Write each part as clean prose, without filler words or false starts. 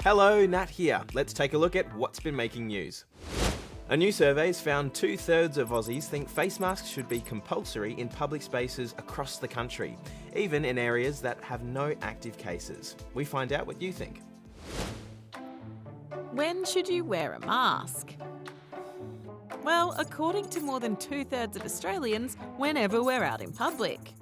Hello, Nat here. Let's take a look at what's been making news. A new survey's found 2/3 of Aussies think face masks should be compulsory in public spaces across the country, even in areas that have no active cases. We find out what you think. When should you wear a mask? Well, according to more than 2/3 of Australians, whenever we're out in public.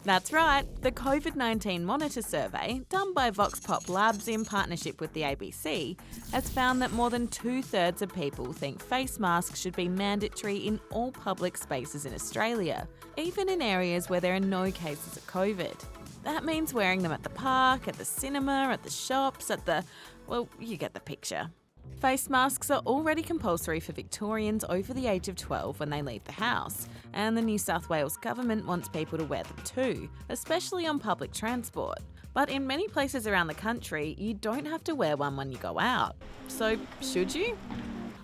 That's right, the COVID-19 Monitor survey, done by Vox Pop Labs in partnership with the ABC, has found that more than 2/3 of people think face masks should be mandatory in all public spaces in Australia, even in areas where there are no cases of COVID. That means wearing them at the park, at the cinema, at the shops, well, you get the picture. Face masks are already compulsory for Victorians over the age of 12 when they leave the house, and the New South Wales government wants people to wear them too, especially on public transport. But in many places around the country, you don't have to wear one when you go out. So, should you?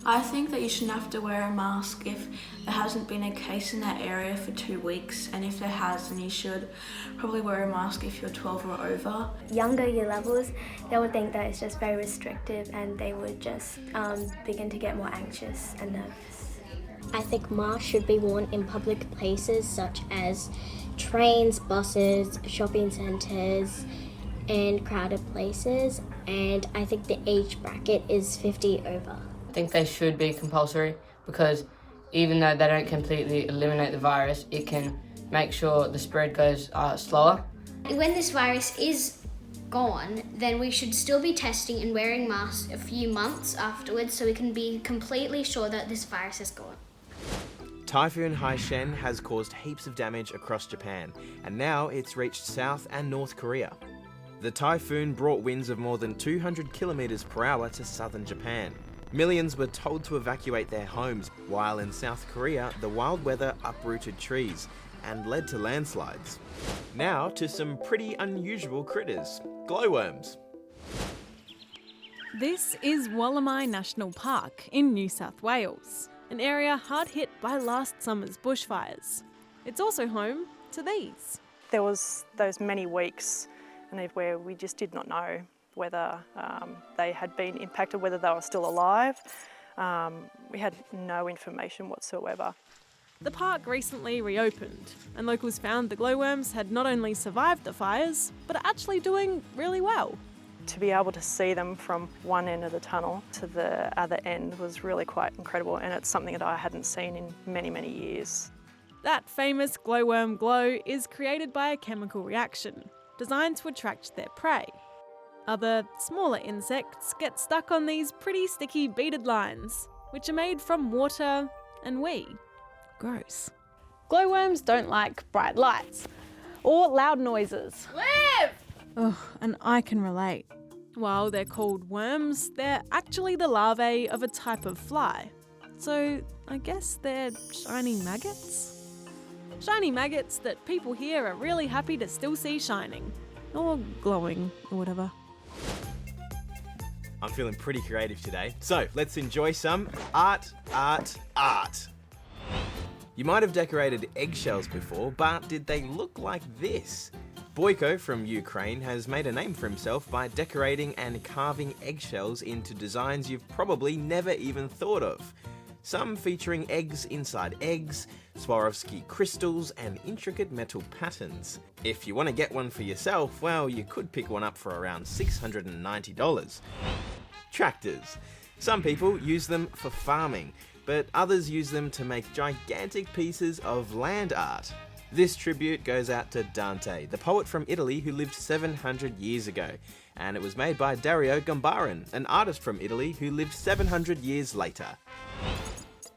I think that you shouldn't have to wear a mask if there hasn't been a case in that area for 2 weeks, and if there has, then you should probably wear a mask if you're 12 or over. Younger year levels, they would think that it's just very restrictive and they would just begin to get more anxious and nervous. I think masks should be worn in public places such as trains, buses, shopping centres and crowded places, and I think the age bracket is 50 over. I think they should be compulsory because even though they don't completely eliminate the virus, it can make sure the spread goes slower. When this virus is gone, then we should still be testing and wearing masks a few months afterwards so we can be completely sure that this virus is gone. Typhoon Haiyan has caused heaps of damage across Japan, and now it's reached South and North Korea. The typhoon brought winds of more than 200 kilometers per hour to southern Japan. Millions were told to evacuate their homes, while in South Korea, the wild weather uprooted trees and led to landslides. Now to some pretty unusual critters, glowworms. This is Wollemi National Park in New South Wales, an area hard hit by last summer's bushfires. It's also home to these. There was those many weeks where we just did not know whether they had been impacted, whether they were still alive. We had no information whatsoever. The park recently reopened, and locals found the glowworms had not only survived the fires, but are actually doing really well. To be able to see them from one end of the tunnel to the other end was really quite incredible, and it's something that I hadn't seen in many, many years. That famous glowworm glow is created by a chemical reaction, designed to attract their prey. Other, smaller insects get stuck on these pretty sticky beaded lines, which are made from water and wee. Gross. Glowworms don't like bright lights or loud noises. Ugh, and I can relate. While they're called worms, they're actually the larvae of a type of fly. So I guess they're shiny maggots? Shiny maggots that people here are really happy to still see shining. Or glowing, or whatever. I'm feeling pretty creative today, so let's enjoy some art. You might have decorated eggshells before, but did they look like this? Boyko from Ukraine has made a name for himself by decorating and carving eggshells into designs you've probably never even thought of. Some featuring eggs inside eggs, Swarovski crystals, and intricate metal patterns. If you want to get one for yourself, well, you could pick one up for around $690. Tractors. Some people use them for farming, but others use them to make gigantic pieces of land art. This tribute goes out to Dante, the poet from Italy who lived 700 years ago, and it was made by Dario Gambarin, an artist from Italy who lived 700 years later.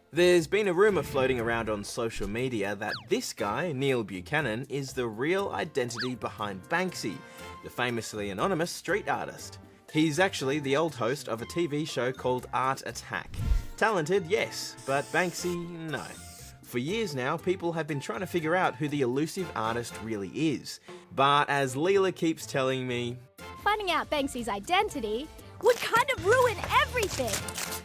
There's been a rumour floating around on social media that this guy, Neil Buchanan, is the real identity behind Banksy, the famously anonymous street artist. He's actually the old host of a TV show called Art Attack. Talented, yes, but Banksy, no. For years now, people have been trying to figure out who the elusive artist really is. But as Leela keeps telling me, finding out Banksy's identity would kind of ruin everything.